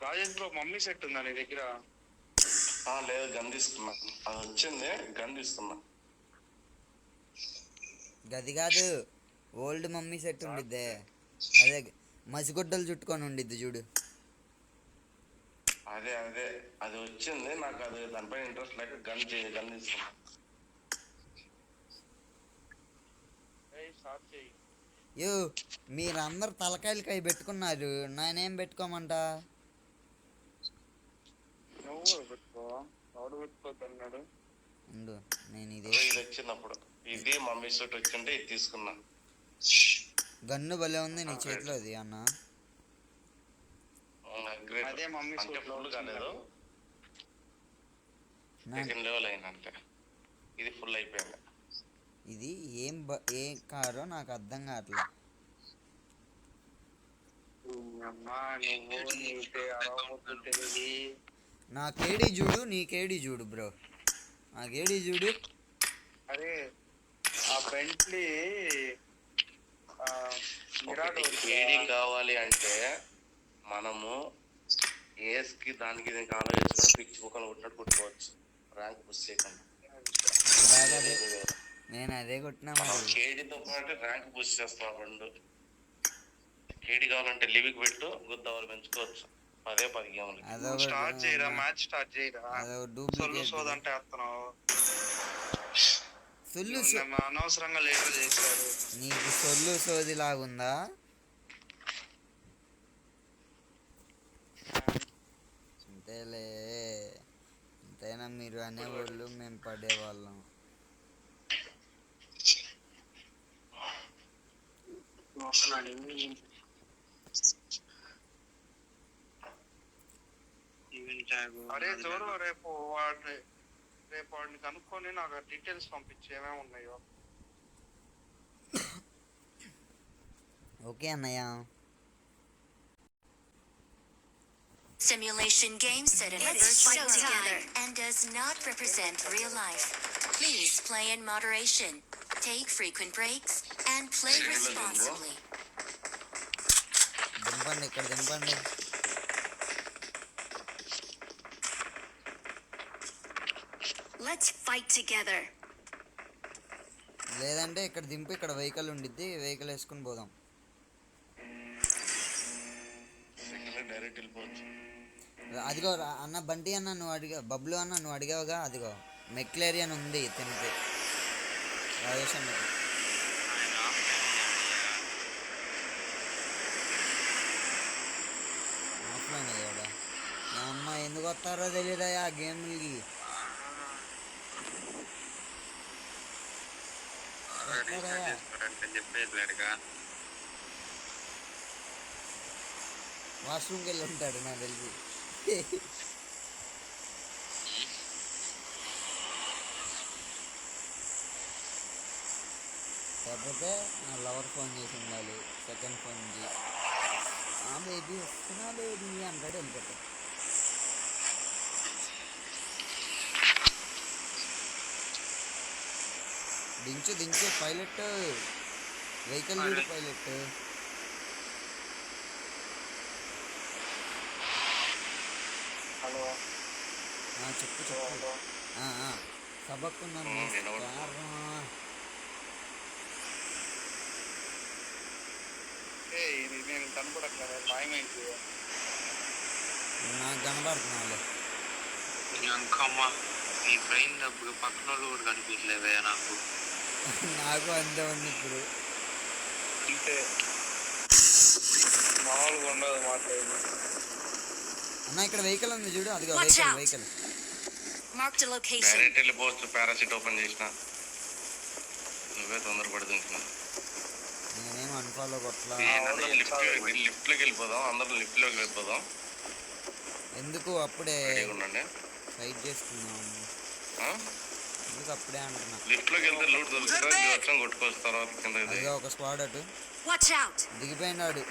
Rajesh bro mummy set ఉందా నీ దగ్గర? లేదు, గన్ తీసుకున్నా. అది వచ్చింది, గన్ తీసుకున్నా. గది కాదు, ఓల్డ్ మమ్మీ సెట్ ఉండిద్దే, అదే మసిగుడ్డలు చుట్టుకొని ఉండిద్ది చూడు. అదే అది వచ్చింది నాకు. అది దానిపైన ఇంట్రెస్ట్ లేక గన్ తీసుకున్నా. యో, మీరందరు తలకాయలకి అవి పెట్టుకున్నారు, నేనేం పెట్టుకోమంట? నేను ఇది వచ్చినప్పుడు ఇది మమ్మీ సూట్ వచ్చింటే ఇది తీసుకున్నా. గన్ను భలే ఉంది నీ చేతిలో అది అన్న. అదే మమ్మీ సూట్ ఫుల్ కాలేదు, సెకండ్ లెవెల్ అయినంటే ఇది ఫుల్ అయిపోయింది. ఇది ఏం కారో నాకు అర్థం కావట్లేదు. నా కేడీ చూడు, నీ కేడీ చూడు బ్రో, నా కేడీ చూడు. అరే ఆ బెంట్లీ కేడీ కావాలి అంటే మనము ఏస్కి దానికి దీనికి ఆలోచించుకొని పిచ్చి బుక్కలు కొట్టినట్టు కొట్టుకోవచ్చు, ర్యాంక్ పుష్ చేయకుండా. నేను అదే కొట్టినా. కేడీతో పాటు ర్యాంక్ పుష్ చేస్తాం. రెండు కేడీ కావాలంటే లివిక్ పెట్టు, గుద్దవాళ్ళు పెంచుకోవచ్చు. 10 గేమ్లు స్టార్ట్ చేయరా, మ్యాచ్ స్టార్ట్ చేయరా. సొల్లు సోదంటే వస్తున్నావు, అనవసరంగా లేటర్ చేశారు. నీకు సొల్లు సోది లాగుందా? అంతేలే, ఎంతైనా మీరు అనేవాళ్ళు, మేము పడేవాళ్ళం. అరే చూడు, రేపు వాడిని కనుక్కొని నాకు డీటెయిల్స్ పంపించి ఏమేమి ఉన్నాయో. ఓకే అన్నయ్య. Simulation game set in reverse together and does not represent real life. Please play in moderation, take frequent breaks, and play responsibly. దింపండి, ఇక్కడ దింపండి. Let's fight together. లేదంటే ఇక్కడ దింపు, ఇక్కడ వెహికల్ ఉండిద్ది, వెహికల్ వేసుకుని పోదాం. అదిగో అన్న, బంటి అన్న నువ్వు అడిగా, బబ్లు అన్న నువ్వు అడిగావుగా, అదిగో మెక్లేరియన్ ఉంది తింటే. రాజేష్ అన్నకి ఆఫ్లైన్ అయ్యాడా? నా అమ్మ ఎందుకు వస్తారో తెలియదా ఆ గేమ్లకి. వాష్రూమ్కి వెళ్ళి ఉంటాడు నాకు తెలిసి. కాకపోతే నా లవర్ ఫోన్ చేసి ఉండాలి, సెకండ్ ఫోన్ చేసి బేబీ వస్తున్నా బేబీ అంటాడు, వెళ్ళిపోతాడు. దించు పైలట్, వెహికల్ చూడు పైలట్. హలో చెప్పు సబక్కు నేను కనపడట్లేదు, మాయమైంది. నాకు కనబడుతున్నాను. ఈ బ్రెయిన్ పక్కన వాళ్ళు కూడా కనిపించలేదే నాకు. నాకు అంతే ఉంది ఇప్పుడు. అంటే మామూలుగా ఉండదు మాట్లాడి. అన్న ఇక్కడ వెహికల్ ఉంది చూడు, అదిగో వెహికల్. డైరెక్ట్ వెళ్ళిపోవచ్చు. పారాషూట్ ఓపెన్ చేసిన నువ్వే తొందరపడి నేనేం అన్ఫాలో కొట్టలా. లిఫ్ట్ లోకి వెళ్ళిపోదాం, అందరం లిఫ్ట్ లోకి వెళ్ళిపోదాం. ఎందుకు అప్పుడే ఉండండి, ఫైట్ చేసుకుందాం. ఎందుకు అప్పుడే అంటున్నా. లిఫ్ట్ లోకి వెళ్తే లూట్ దొరుకుతుంది, వర్షం కొట్టుకొస్తారు కింద. అదిగో ఒక స్క్వాడ్ అటు దిగిపోయినాడు.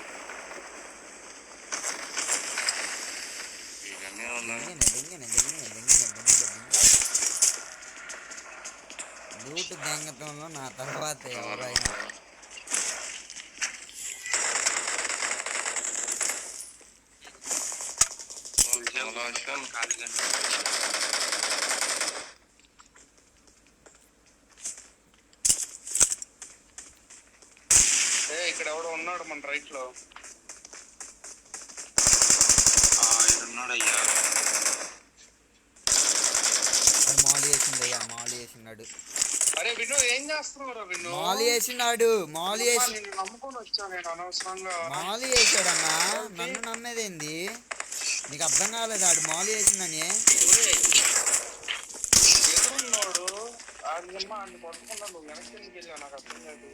లూట్ దెంగతంలో నా తర్వాత ఎవరైనా. ఆకాశం ఖాళీగా ఇక్కడ ఎవడో ఉన్నాడు మన రైట్ లో. ఉన్నాడయ్యా. మాలి వేసిండయ్యా, మాలి వేసినాడు. అరే విను, ఏం చేస్తున్నావు విను? మాలి వేసినాడు, మాలి వేసి నేను నమ్ముకొని వచ్చా, నేను అనవసరంగా మాలి వేసాడన్నా. నన్ను నమ్మేదేంది నీకు అర్థం కాలేదు? ఆడు మాలి వేసిందని. ఎదురున్నాడు ఆడిని పట్టుకున్నా, నువ్వు వెనక్కి ఎందుకు వెళ్ళావు నాకు అర్థం కాదు.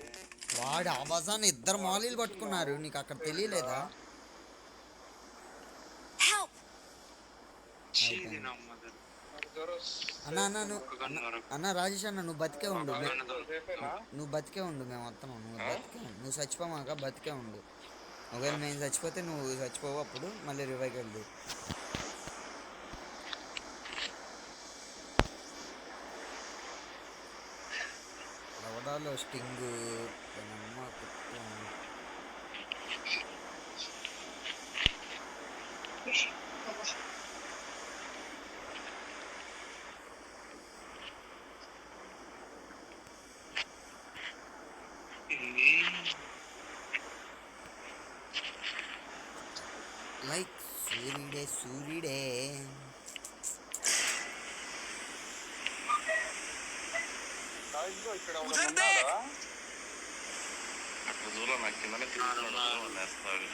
వాడు అవసాన్ని ఇద్దరు మాలీలు పట్టుకున్నారు, నీకు అక్కడ తెలియలేదా? అన్న అన్న అన్న రాజేష్ అన్న, నువ్వు బతికే ఉండు, నువ్వు బతికే ఉండు, మేము వస్తున్నాం. నువ్వు చచ్చిపోమాక బతికే ఉండు. ఒకవేళ మేము చచ్చిపోతే నువ్వు చచ్చిపోవు, అప్పుడు మళ్ళీ రివైకి వెళ్దు. ఎవడాలో స్టింగ్ అమ్మ కుట్టు. లైక్ సూర్యుడే సూర్యుడే. ఇక్కడ ఉన్నాడా? అక్కడ దూరం నాకు కిందనే తిరుగుతున్నాడు నేస్తాడు.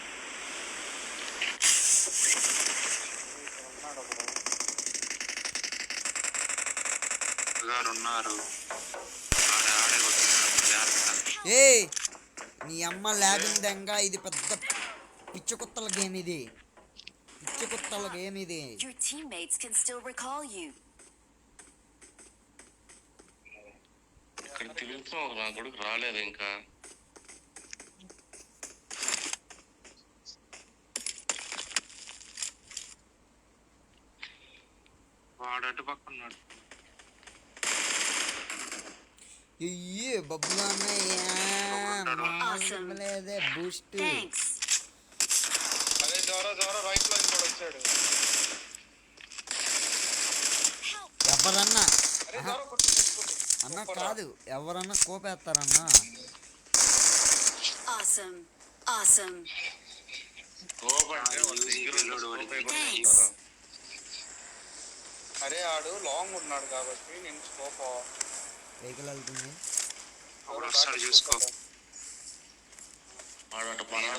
ఉన్నారు. ఏ నీ అమ్మ ల్యాబింగ్ దెంగా, ఇది పెద్ద పిచ్చి కుత్తల గేమ్, ఇది పిచ్చి కుత్తల గేమ్ ఇది. Your teammates can still recall you. ఇక్కడ తిరుగుతున్నావు, నా కొడుకు రాలేదు ఇంకా. వాడు అటు పక్క ఉన్నాడు. అయ్యే బబ్బులు అన్నయ్యలేదే బూస్ట్. అదే జోరా రైట్ లో ఇంకోటి వచ్చాడు. ఎవరన్నా అన్న కాదు, ఎవరన్నా కోపేస్తారన్నా. అరే ఆడు లాంగ్ ఉన్నాడు కాబట్టి నేను స్కోప్ వెహికల్ వెళ్తుంది. చూసుకో,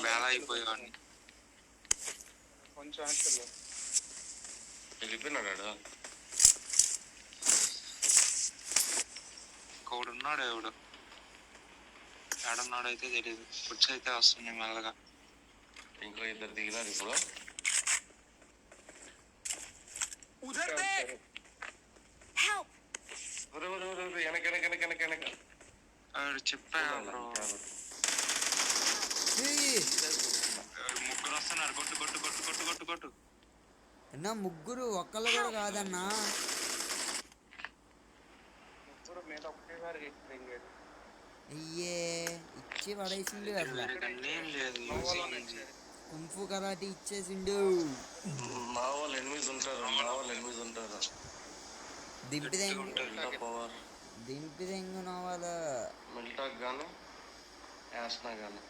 వేళ అయిపోయాడు. కొంచెం వెనక్కి వెళ్ళిపోయినాడు. ఉన్నాడు ఎవడు ఏడన్నాడు అయితే తెలియదు. వచ్చి అయితే వస్తుంది మెల్లగా. ఇంకో ఇద్దరు దిగినారు ఇప్పుడు. చెప్పా ముగ్గురు వస్తున్నారు. కొట్టు కొట్టు కొట్టు కొట్టు కొట్టు కొట్టు. అన్నా ముగ్గురు ఒక్కళ్ళు కూడా కాదన్నా. మీద ఒకేసారి అయ్యే ఇచ్చి పడేసిండు. అసలు కుంఫు కరాటి ఇచ్చేసిండు. మా వాళ్ళు ఎనిమిది ఉంటారు. దింపి దెంగు నోవాల మిల్టాక్ గాను యాస్నా గాను.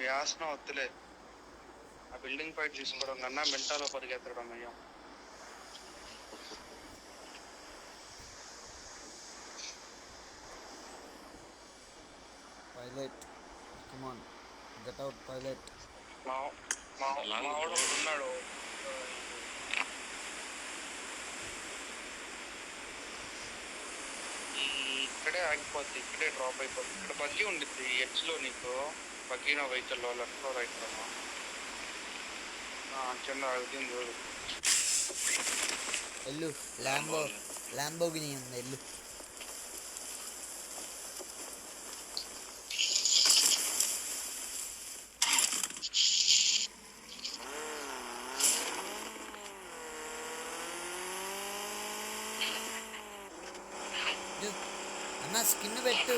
యాస్నా వద్దులే, ఆ బిల్డింగ్ ఫైట్ తీసుకోవడం కన్నా మిల్టాలో పరిగెత్తడం అయ్యాం. Pilot come on get out pilot. మావాడు ఉన్నాడు. ఇక్కడే ఆగిపోద్ది, ఇక్కడే డ్రాప్ అయిపోద్ది. ఇక్కడ బగ్గి ఉండిద్ది ఎడ్జ్ లో. నీకు బగ్గిన వెహికల్ లో లెఫ్ట్ లో రైట్ లో చిన్న ఆగుతుంది చూడు. ఎల్లు ల్యాంబోగిని ఉంది, ఎల్లు. అన్న స్కిన్ పెట్టు,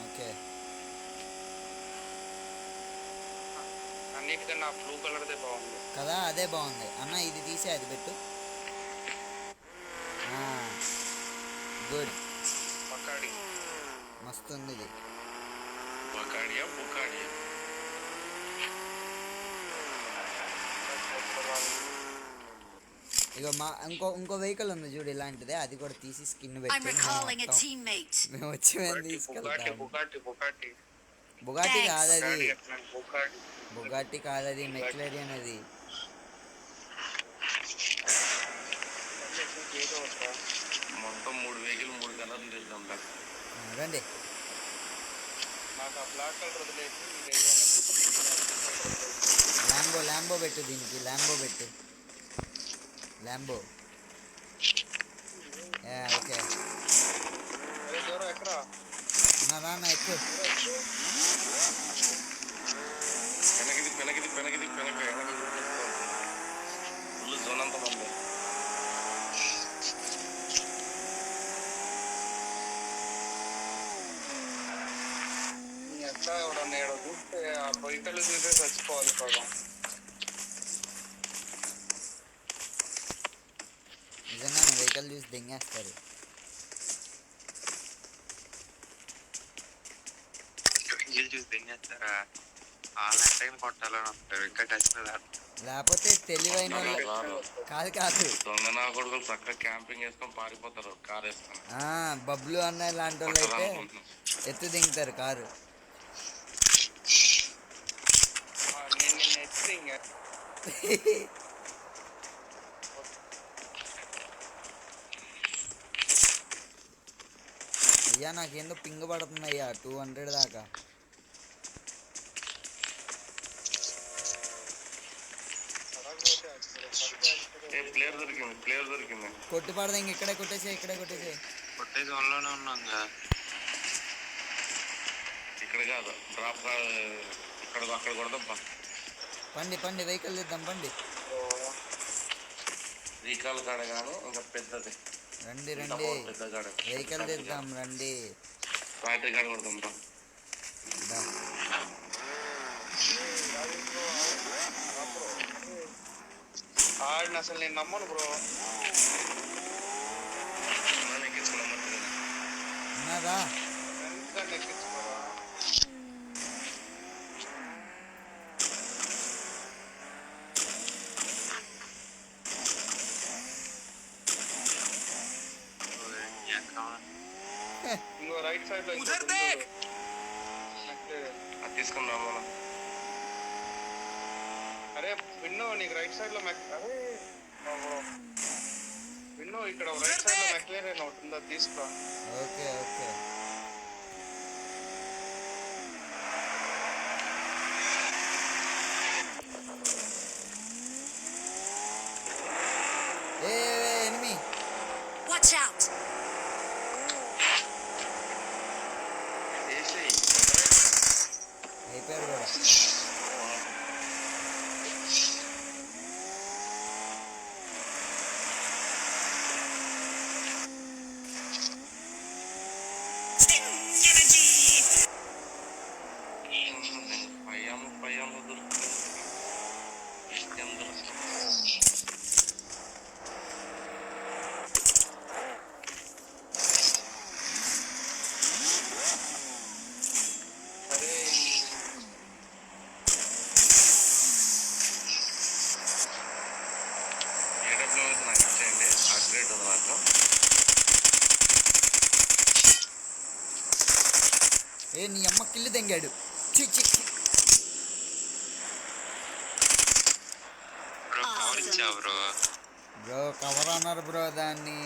ఓకే. అన్నిటికన్నా బ్లూ కలర్దే బాగుంది కదా, అదే బాగుంది అన్న. ఇది తీసే అది పెట్టు. గుడ్, పక్కాడి మస్తు ఉంది ఇది. బకాడియా బుకాడియా ఇగో మా ఇంకో వెహికల్ ఉంది చూడు ఇలాంటిదే, అది కూడా తీసి స్కిన్ I'm పెట్టి recalling a teammate. మేము వచ్చి మేము బుగాటి తీసుకెళ్తాం. బుగాటి బుగాటి బుగాటి కాదది, బుగాటి బుగాటి కాదది, మెక్లరియన్ అది. ఏదో వస్తా మొత్తం 3 వెహికల్ 3 కలర్లు తెద్దాం. రండి. నాకు ఆ బ్లాక్ కలర్ వదిలేసి ల్యాంబో పెట్టు దీనికి, ల్యాంబో పెట్టు, ల్యాంబో. ఓకే అరే దూరం ఎక్కడా నా ఎక్కువ. వెనకది ఫుల్ జోన్ అంతా ఉంది. ఎట్లా ఎవడన్నా ఏడో చూస్తే ఆ వెహికల్ చూసే చచ్చిపోవాలి సగం. నిజంగా వెహికల్ చూసి దెంగేస్తారు. వెహికల్ చూసి దింగేస్తారా? వాళ్ళ టైం కొట్టాలని వస్తారు ఇంకా టచ్ మీద. లేకపోతే తెలివైన కాదు దొంగ నా కొడుకులు చక్కగా క్యాంపింగ్ వేసుకొని పారిపోతారు కార్ వేసుకొని. బబ్లు అన్న లాంటి వాళ్ళు అయితే ఎత్తు దింగుతారు కారు. నేను నిన్న ఎత్తి ఇంకా అయ్యా నాకేందో పింగ్ పడుతుంది అయ్యా 200 దాకా. ప్లేయర్ దొరికింది. కొట్టు పడదా, ఇంక ఇక్కడే కొట్టేసే. కొట్టే జోన్లోనే ఉన్నాం కదా. ఇక్కడ కాదు డ్రాప్ అక్కడ కొడదాం. పండి వెహికల్ తెద్దాం పండి. రీకాల్ కాడ కానీ ఇంకా పెద్దది రండి పెద్ద కాడ వెహికల్ తెద్దాం రండి. బ్యాటరీ కాడ కొడదాం. ఆడిని అసలు నేను నమ్మను బ్రో. ఉన్నారా? ఎందుకంటే ఎక్కించుకోరా? ఇంకో రైట్ సైడ్ లో అది తీసుకున్నాం మనం. అరే విన్నో నీకు రైట్ సైడ్ లో అరే విన్నో ఇక్కడ రైట్ సైడ్ లో మెక్లేరియన్ ఒకటి ఉందా, తీసుకురా. Okay enemy. Watch out. అయిపోయారు కూడా. పయ్యాము దొరుకుతుంది. నాకు ఇచ్చేయండి. అప్గ్రేడ్ ఉంది నాకు. నీ అమ్మ కిల్లు తెంగాడు. బ్రో కవర్ అన్నారు బ్రో దాన్ని.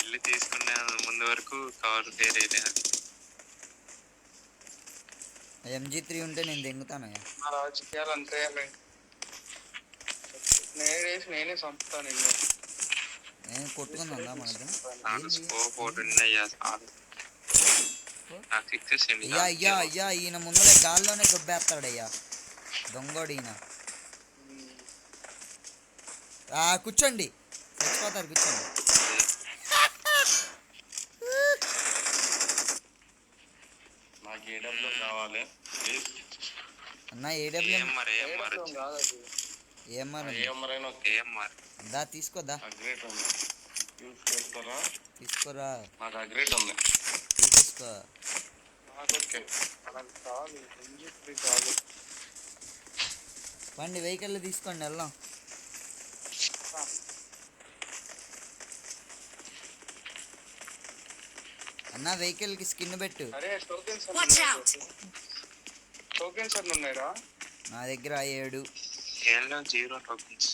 ఇల్లు తీసుకునే ముందు వరకు కవర్ తీరేది. MG3 ఉంటే నేను దెంగుతాను. రాజకీయాలు అంతే. నేనే చంపుతాను ఇల్లు. నేను కొట్టుకుందా మనకు. అయ్యా ఈయన ముందరే గాల్లోనే గొబ్బేస్తాడయ్యా దొంగోడు ఈయన. కూర్చోండి, చచ్చిపోతారు కూర్చోండి. నాకు ఏడబ్ల్యూ కావాలి ప్లీజ్. అన్న ఏడబ్ల్యూ ఏఎంఆర్ కాదు అది. ఏఎంఆర్ ఏఎంఆర్ అయినా ఏఎంఆర్ దా తీసుకోదా అగ్రేట్ ఉంది యూజ్ చేస్తారా? తీసుకోరా నాకు అగ్రేట్ ఉంది. తీసుకో. నాకు నాకు కాదు ఇంజిన్ కాదు. బండి వెహికల్ తీసుకోండి వెళ్దాం. అన్న వెహికల్ కి స్కిన్ పెట్టు. అరే టోకెన్స్ Watch out! టోకెన్స్ అన్ని ఉన్నాయిరా? నా దగ్గర 7. ఏళ్ళలో 0 టోకెన్స్.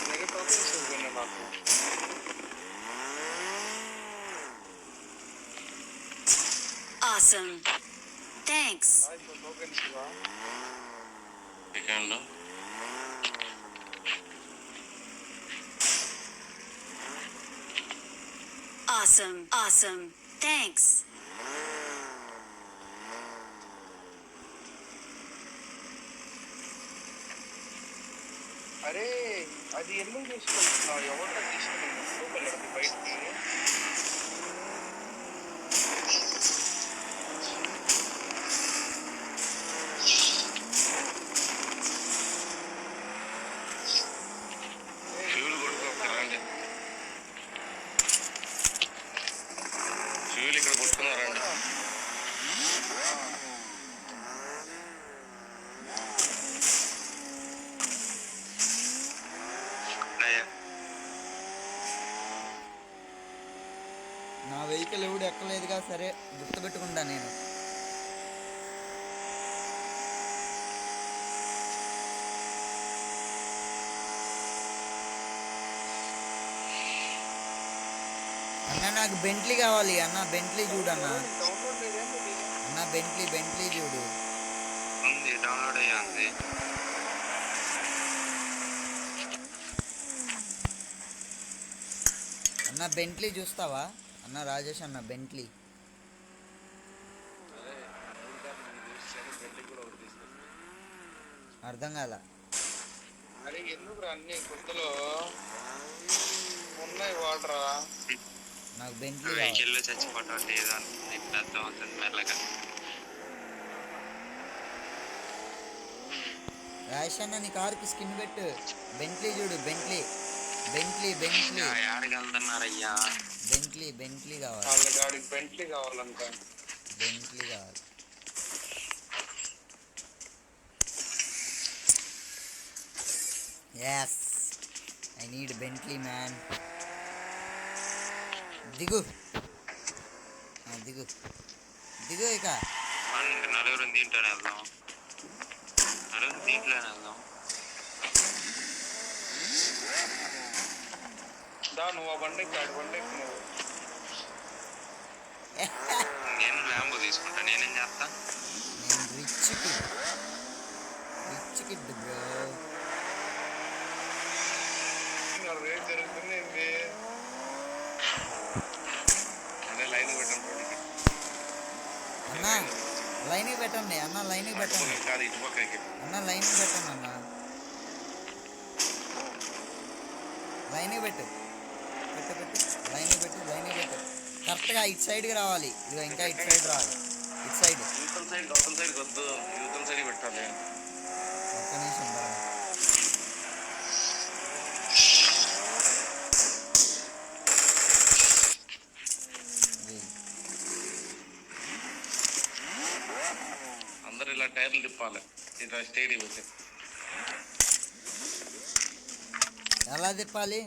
దగ్గర టోకెన్స్ ఉన్నాయి నాకు. Awesome. Thanks. టోకెన్స్ ఇవా? Second Awesome. Awesome. Thanks. అరే అది ఎందుకు తీసుకుంటున్నావు? ఎవరితో తీసుకుంటున్నావు బయటికి? ఫ్యూల్ కొట్టుకోరండి. ఫ్యూల్ ఇక్కడ కొట్టుకున్నారండి. నా వెహికల్ ఎవడు ఎక్కలేదుగా, సరే గుర్తుపెట్టుకుంటా నేను. అన్న నాకు బెంట్లీ కావాలి అన్న. బెంట్లీ చూడు అన్న. డౌన్లోడ్ లేదేంటి ఇది? అన్న బెంట్లీ చూడు. ఉంది, డౌన్లోడ్ అయ్యి ఉంది. అన్న బెంట్లీ చూస్తావా అన్న? రాజేష్ అన్న బెంట్లీ. అర్థం కాల. అరే ఎందుకు అన్ని కొత్తలో ఉన్నాయి వాడరా? నాకు బెంట్లీ కావాలి. వెహికల్లో చచ్చిపోవటం లేదు నీకు అర్థం అవుతుంది మెల్లగా. రాజేష్ అన్న నీ కార్కి స్కిన్ పెట్టు. బెంట్లీ చూడు. బెంట్లీ యాడికి వెళ్తున్నారయ్యా? బెంట్లీ కావాలి. వాళ్ళ గాడికి బెంట్లీ కావాలంట. బెంట్లీ కావాలి. Yes, I need Bentley man. దిగు ఇక. నలుగురు దీంట్లోనే వెళ్దాం. దా నువ్వు ఆ బండి నువ్వు. నేను ల్యాంబో తీసుకుంటా. నేనేం చేస్తా? నేను రిచ్ కిడ్ బ్రో. రేట్ జరుగుతుంది ఏంటి? అదే లైన్ పెట్టండి అన్న లైన్కి పెట్టండి అన్న. లైన్కి పెట్టండి కాదు ఇటు పక్కకి. అన్న. లైన్కి పెట్టండి అన్న. లైన్కి పెట్టు. లైన్కి పెట్టు. కరెక్ట్గా ఇటు సైడ్కి రావాలి. ఇదిగో ఇంకా ఇటు సైడ్ రావాలి. ఇటు సైడ్. అవతల సైడ్ వద్దు, యువతల సైడ్ పెట్టాలి. ఒక్క నిమిషం రా. అందరు ఇలా టైర్లు తిప్పాలి. ఇలా స్టేడియం వచ్చి ఎలా తిప్పాలి?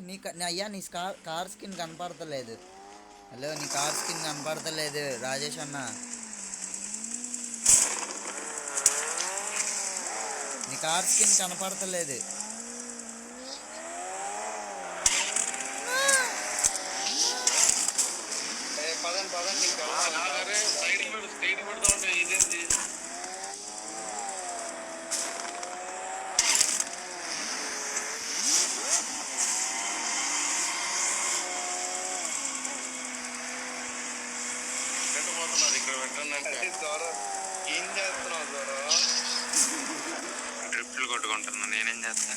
అయ్యా నీ కార్ స్కిన్ కనపడతలేదు. హలో, నీ కార్ స్కిన్ కనపడతలేదు రాజేష్ అన్న. నీ కార్ స్కిన్ కనపడతలేదు. పదండి స్టేడియం పెడతా ఉంటే ఇదేంటి? పెట్టబోతున్నారు ఇక్కడ పెట్టండి అంటే. ఏం చేస్తున్నావు ద్వారా? ట్రిప్లు కొట్టుకుంటున్నా. నేనేం చేస్తా?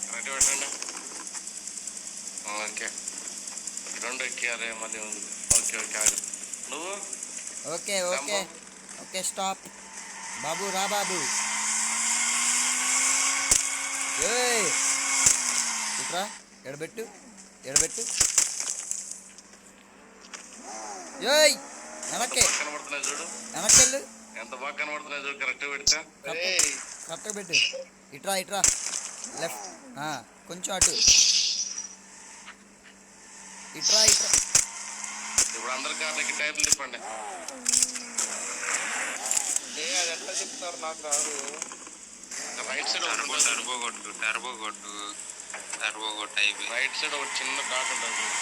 కరెక్ట్ పెట్టండి. ఓకే, 2 ఎక్కి ఓకే అరే మళ్ళీ ఉంది. ఓకే ఓకే ఆగు. నువ్వు ఓకే ఓకే ఓకే స్టాప్. బాబు రా బాబు. ఏయ్ ఇట్రా, ఎడబెట్టు ఎడబెట్టు. ఏయ్ వెనక్కి బాగా కనబడుతున్నాయి చూడు, వెనక్కెళ్ళు. ఎంత బాగా కనబడుతున్నాయి చూడు. కరెక్ట్ పెడితే కరెక్ట్గా పెట్టు. ఇట్రా ఇట్రా లెఫ్ట్, కొంచెం అటు ఇట్రా ఇట్రా. ఇప్పుడు అందరి కార్లకి టైర్లు తిప్పండి. అది ఎట్లా చెప్తారు నాకు రాదు. రైట్ సైడ్ ఒకటి ఉంటుంది. టర్బో కొట్టు అయిపోయి. రైట్ సైడ్ ఒక చిన్న డాట్ ఉంటుంది చూడు.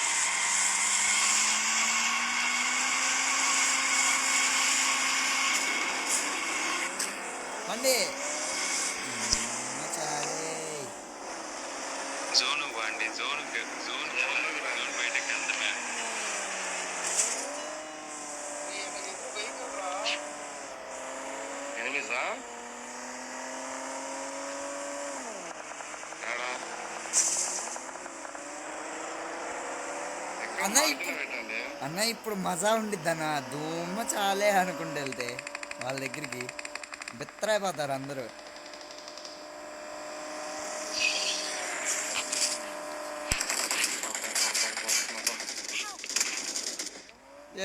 పండి చాలే. జోన్ పోండి, జోన్ బయటకి వెళ్తామే. ఎనిమిసా అన్న పెట్టండి. అన్న ఇప్పుడు మజా ఉండిద్దన్న. ధూమ చాలే అనుకుంటూ వెళ్తే వాళ్ళ దగ్గరికి బిత్తరైపోతారు అందరూ.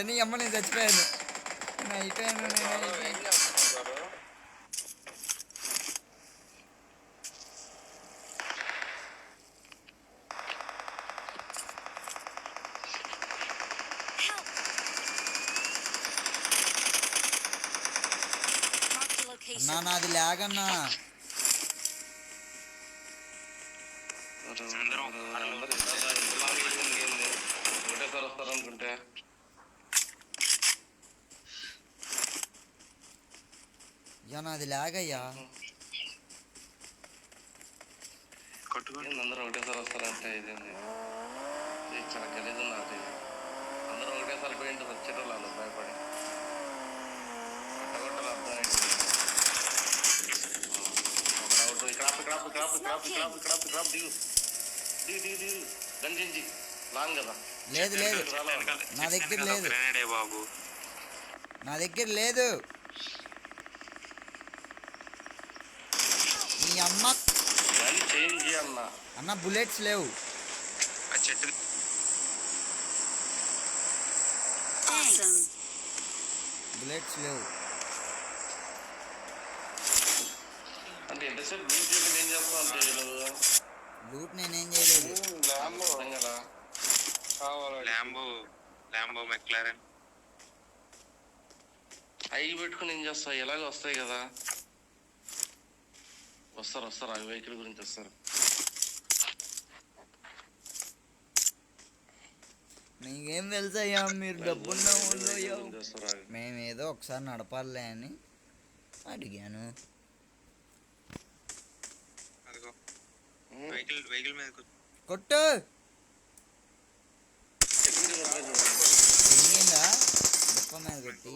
అని అమ్మ నేను చచ్చిపోయాను, నేను అయిపోయాను, నేను అయిపోయాను. అన్నా నాది లాగన్నా. ఒకటేసారి వస్తారు అనుకుంటే అయ్యా నాది లాగయ్యా. అందరూ ఒకటేసారి వస్తారంటే ఇదేంది, ఇది చాలా గలీజ్ ఉంది. అది అందరూ ఒకటేసారి పోయింటి వచ్చేటోళ్ళు వాళ్ళు భయపడి కొట్టగొట్టలు అర్థమైంది. గంజించి లాంగ్ కదా. లేదు లేదు నా దగ్గర లేదు, గ్రెనేడే బాబు. నా దగ్గర లేదు. నీ అమ్మ చేంజ్ అన్న. అన్న బుల్లెట్స్ లేవు. ఆ చెట్టు బుల్లెట్స్ లేవు. అంటే ఎంతసేపు బీచ్ ఏం చేస్తావు అంటే లూట్ నేనేం చేయలేదు. కదా. ల్యాంబో మెక్లారెన్ అవి పెట్టుకుని ఏం చేస్తావు, ఎలాగో వస్తాయి కదా. వస్తారు ఆ వెహికల్ గురించి వస్తారు. నీకేం తెలుసయ్యా, మీరు డబ్బున్న వాళ్ళు. వస్తారు మేమేదో ఒకసారి నడపాలే అని అడిగాను. అదిగో వెహికల్ మీద కొట్టు. ఎంగిందా దుప్ప మీద కొట్టి.